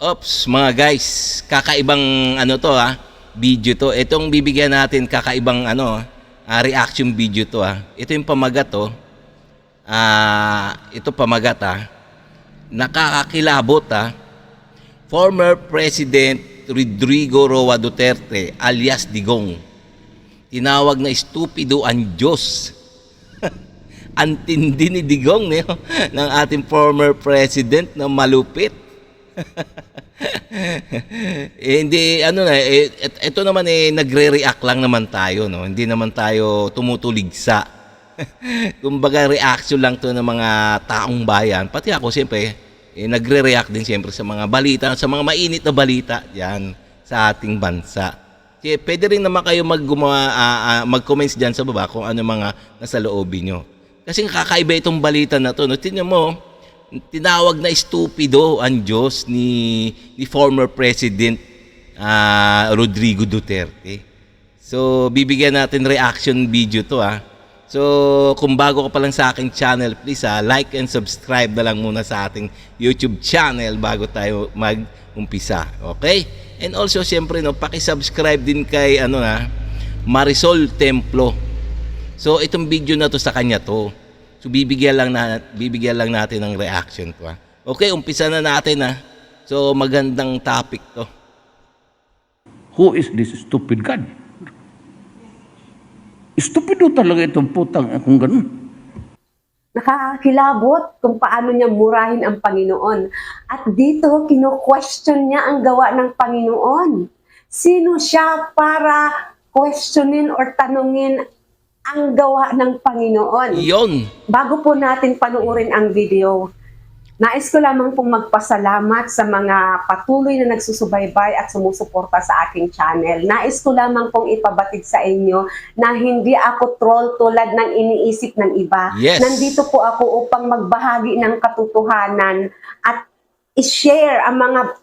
Ops, mga guys, kakaibang video to. Itong bibigyan natin kakaibang reaction video to Ito yung pamagat ito pamagat Nakakakilabot Former President Rodrigo Roa Duterte alias Digong tinawag na estupido ang Diyos. Ang tindi ni Digong ng ating former president na malupit. Hindi ito naman nagre-react lang naman tayo, no? Hindi naman tayo tumutuligsa. Kumbaga reaction lang to ng mga taong bayan. Pati ako siyempre nagre-react din siyempre sa mga balita, sa mga mainit na balita diyan sa ating bansa. Kaya pwede rin naman kayo mag-comments diyan sa baba kung ano mga nasa loobin nyo. Kasi kakaiba itong balita na to, no? Tingnan mo, tinawag na estupido ang Diyos ni former President Rodrigo Duterte. So, bibigyan natin reaction video to So, kung bago ka pa lang sa aking channel, please like and subscribe na lang muna sa ating YouTube channel bago tayo mag-umpisa. Okay? And also, siyempre, paki-subscribe din kay Marisol Templo. So, itong video na to sa kanya to. So bibigyan lang natin ng reaction to Okay, umpisa na natin So magandang topic to. Who is this stupid God? Stupido talaga itong putang kung ganun. Nakakakilabot kung paano niya murahin ang Panginoon. At dito, kino-question niya ang gawa ng Panginoon. Sino siya para questionin or tanungin ang gawa ng Panginoon? Yon. Bago po natin panuorin ang video, nais ko lamang pong magpasalamat sa mga patuloy na nagsusubaybay at sumusuporta sa aking channel. Nais ko lamang pong ipabatid sa inyo na hindi ako troll tulad ng iniisip ng iba. Yes. Nandito po ako upang magbahagi ng katotohanan at i-share ang mga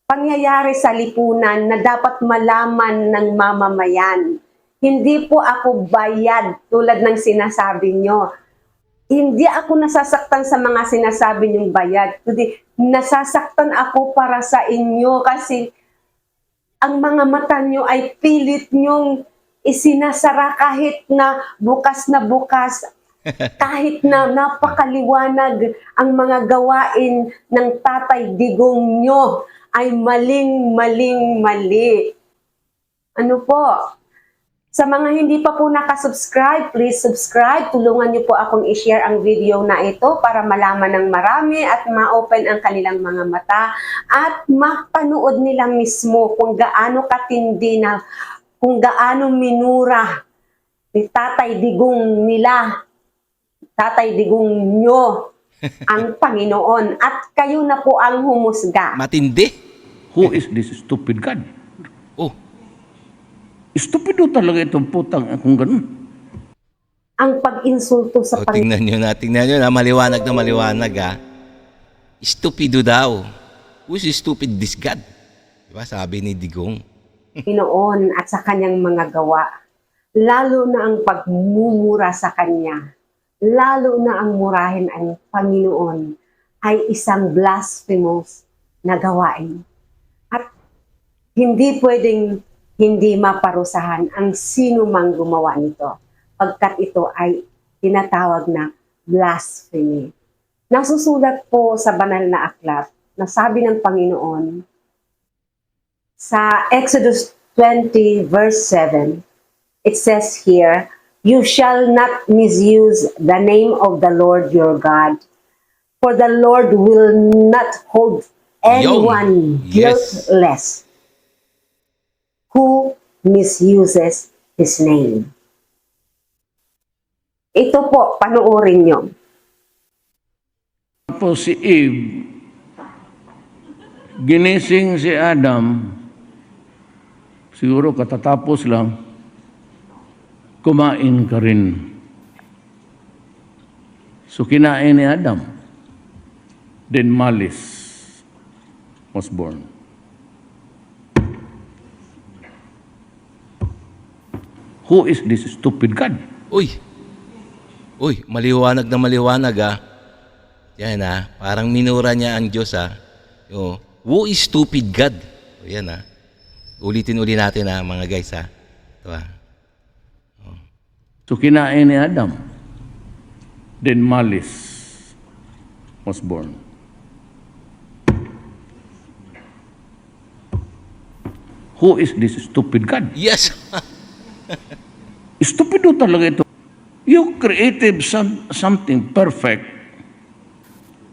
pangyayari sa lipunan na dapat malaman ng mamamayan. Hindi po ako bayad tulad ng sinasabi nyo. Hindi ako nasasaktan sa mga sinasabi nyong bayad. Kundi nasasaktan ako para sa inyo kasi ang mga mata nyo ay pilit nyong isinasara kahit na bukas, kahit na napakaliwanag ang mga gawain ng Tatay Digong nyo ay mali. Ano po? Sa mga hindi pa po nakasubscribe, please subscribe. Tulungan niyo po akong i-share ang video na ito para malaman ng marami at ma-open ang kanilang mga mata at mapanood nila mismo kung gaano katindi na, kung gaano minura ni Tatay Digong nila, Tatay Digong nyo, ang Panginoon. At kayo na po ang humusga. Matindi. Who is this stupid God? Oh. Stupido talaga itong putang kung ganun. Ang pag-insulto sa Tingnan nyo na maliwanag Stupido daw. Who's stupid this God? Diba sabi ni Digong? Panginoon at sa kanyang mga gawa, lalo na ang pagmumura sa kanya, lalo na ang murahin ang Panginoon ay isang blasphemous na gawain. At hindi pwedeng hindi maparusahan ang sino mang gumawa nito, pagkat ito ay tinatawag na blasphemy. Nasusulat po sa banal na aklat na sabi ng Panginoon sa Exodus 20 verse 7, it says here, "You shall not misuse the name of the Lord your God, for the Lord will not hold anyone guiltless who misuses His name." Ito po, panoorin nyo. Tapos si Eve, ginising si Adam, siguro katatapos lang, kumain ka rin. So kinain ni Adam. Then malice was born. Who is this stupid God? Uy, maliwanag na maliwanag Yan parang minura niya ang Diyos Who is stupid God? O, yan ha. Ulitin natin ha, mga guys ha. Ito ha. So kinain ni Adam. Then malice was born. Who is this stupid God? Yes. Stupido talaga ito. You created something perfect,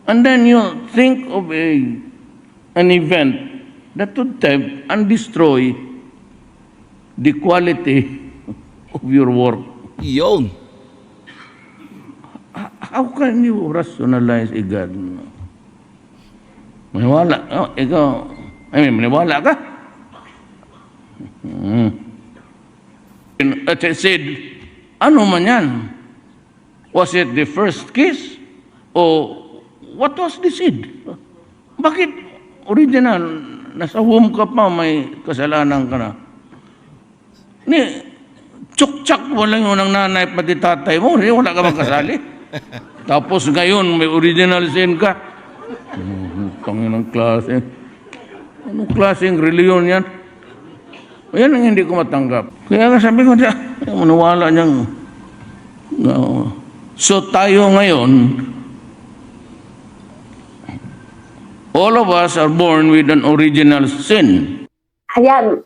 and then you think of an event that would tempt and destroy the quality of your work. Yun. How can you rationalize a God? Maniwala. Oh, ikaw, maniwala ka? At it said, ano man yan? Was it the first kiss? O what was the seed? Bakit original? Nasa womb ka pa, may kasalanan ka na. Ni, tsak-tsak wala yung ng nanay pati tatay mo, wala ka bang kasali? Tapos ngayon, may original sin ka. Tanginang klase. Anong klaseng reliyon yan? Yan ang hindi ko matanggap. Kaya nga sabi ko, maniwala niyang. So tayo ngayon, all of us are born with an original sin. Ayan,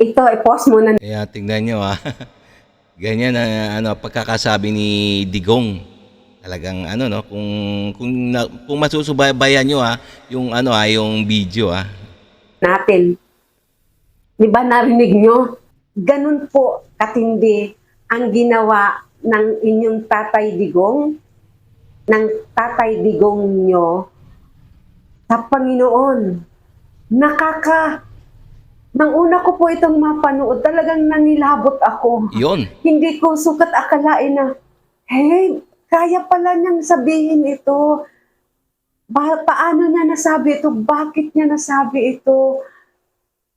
ito, i-pause mo na. Kaya tingnan nyo ha. Ganyan ang pagkakasabi ni Digong. Talagang no, kung masusubaybayan nyo ha, yung yung video ha. Natin. Di ba narinig nyo? Ganun po katindi ang ginawa ng inyong Tatay Digong, ng Tatay Digong nyo sa Panginoon. Nang una ko po itong mapanood, talagang nanilabot ako. Yun. Hindi ko sukat akalain na, hey, kaya pala niyang sabihin ito. Paano niya nasabi ito? Bakit niya nasabi ito?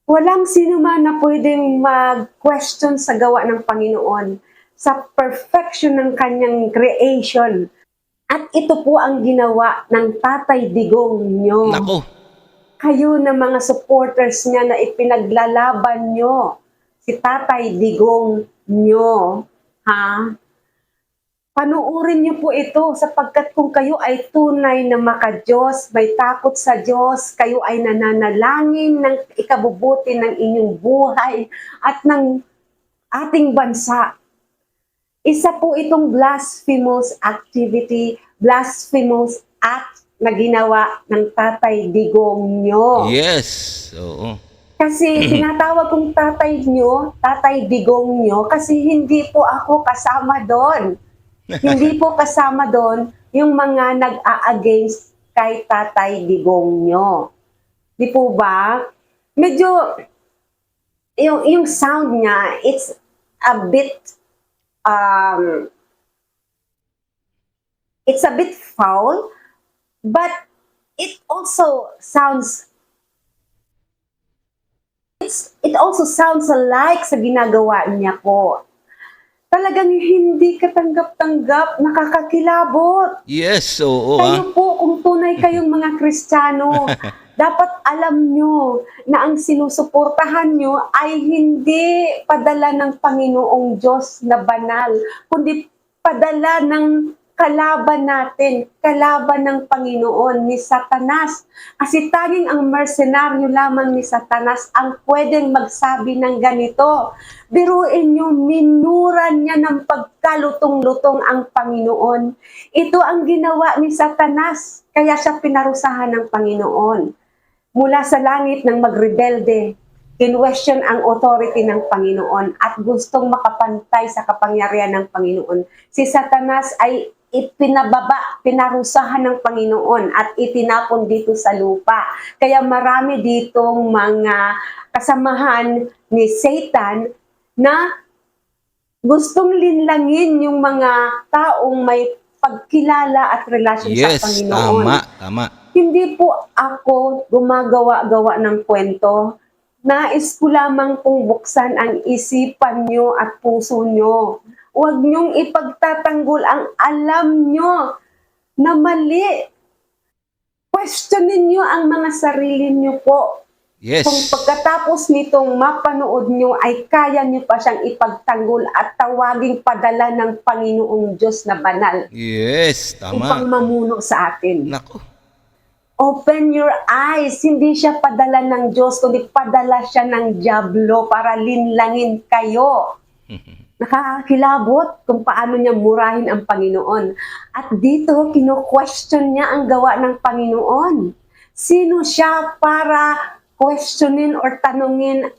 Walang sino man na pwedeng mag-question sa gawa ng Panginoon, sa perfection ng kanyang creation. At ito po ang ginawa ng Tatay Digong nyo. Nako. Kayo na mga supporters niya na ipinaglalaban nyo, si Tatay Digong nyo, ha? Panuurin niyo po ito sapagkat kung kayo ay tunay na maka-Diyos, may takot sa Diyos, kayo ay nananalangin ng ikabubuti ng inyong buhay at ng ating bansa. Isa po itong blasphemous activity, blasphemous act na ginawa ng Tatay Digong nyo. Yes. Oo. Kasi tinatawag kong Tatay Digong nyo, kasi hindi po ako kasama doon. Hindi po kasama doon yung mga nag-a-against kay Tatay Digong nyo. Di po ba? Medyo, yung sound niya, it's a bit, it's a bit foul, but it also sounds alike sa ginagawa niya po. Talagang hindi katanggap-tanggap, nakakakilabot. Yes, oo. Kayo po, kung tunay kayong mga Kristiyano, dapat alam nyo na ang sinusuportahan nyo ay hindi padala ng Panginoong Diyos na banal, kundi padala ng kalaban natin, kalaban ng Panginoon, ni Satanas. Kasi tanging ang mersenaryo lamang ni Satanas ang pwedeng magsabi ng ganito. Biruin nyo, minuran niya ng pagkalutong-lutong ang Panginoon. Ito ang ginawa ni Satanas, kaya siya pinarusahan ng Panginoon. Mula sa langit nang magrebelde, kinwestiyon ang authority ng Panginoon at gustong makapantay sa kapangyarihan ng Panginoon. Si Satanas ay pinarusahan ng Panginoon at itinapon dito sa lupa. Kaya marami ditong mga kasamahan ni Satan na gustong linlangin yung mga taong may pagkilala at relasyon Yes, sa Panginoon. tama. Hindi po ako gumagawa-gawa ng kwento. Nais ko lamang pong buksan ang isipan nyo at puso nyo. Huwag nyong ipagtatanggol ang alam nyo na mali. questionin nyo ang mga sarili nyo po. Yes. Kung pagkatapos nitong mapanood nyo ay kaya nyo pa siyang ipagtanggol at tawaging padala ng Panginoong Diyos na banal Yes, upang tama. mamuno sa atin. Nako. Open your eyes. Hindi siya padala ng Diyos, kundi padala siya ng dyablo para linlangin kayo. Nakakakilabot kung paano niya murahin ang Panginoon. At dito, kino-question niya ang gawa ng Panginoon. Sino siya para questionin or tanungin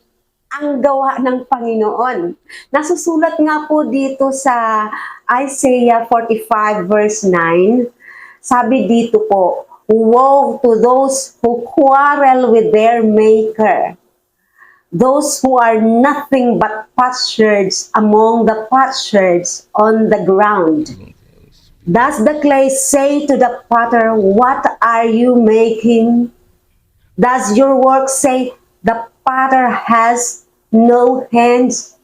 ang gawa ng Panginoon? Nasusulat nga po dito sa Isaiah 45 verse 9, sabi dito po, "Woe to those who quarrel with their Maker, those who are nothing but potsherds among the potsherds on the ground. Does the clay say to the potter, what are you making? Does your work say the potter has no hands?"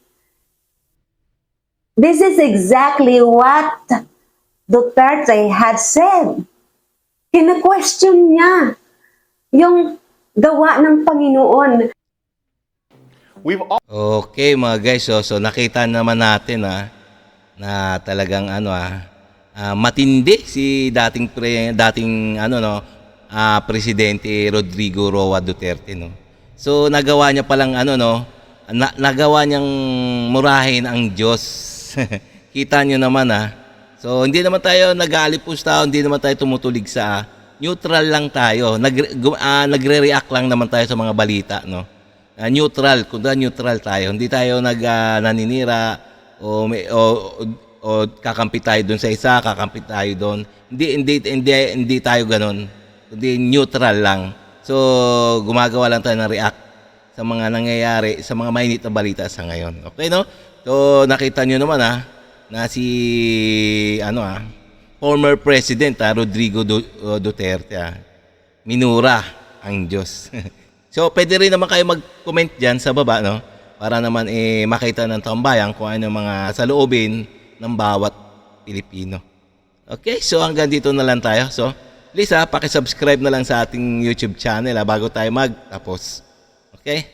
This is exactly what Duterte had said. Kina-question niya yung gawa ng Panginoon. Okay mga guys, so nakita naman natin na talagang matindi si dating presidente Rodrigo Roa Duterte, no. So nagawa niya palang nagawa niyang murahin ang Diyos. Kita niyo naman So hindi naman tayo nag-aalipos tao, hindi naman tayo tumutulig sa neutral lang tayo. Nagre-react lang naman tayo sa mga balita, no. Neutral, neutral tayo. Hindi tayo naninira o kakampi tayo doon sa isa, kakampi tayo doon. Hindi tayo ganoon. Hindi, neutral lang. So gumagawa lang tayo ng react sa mga nangyayari, sa mga mainit na balita sa ngayon. Okay, no? So nakita niyo naman na si former president Rodrigo Duterte minura ang Diyos. So pwede rin naman kayo mag-comment diyan sa baba, no? Para naman makita ng tambayan kung ano mga saloobin ng bawat Pilipino. Okay, so hanggang dito na lang tayo. So please paki-subscribe na lang sa ating YouTube channel bago tayo magtapos. Okay?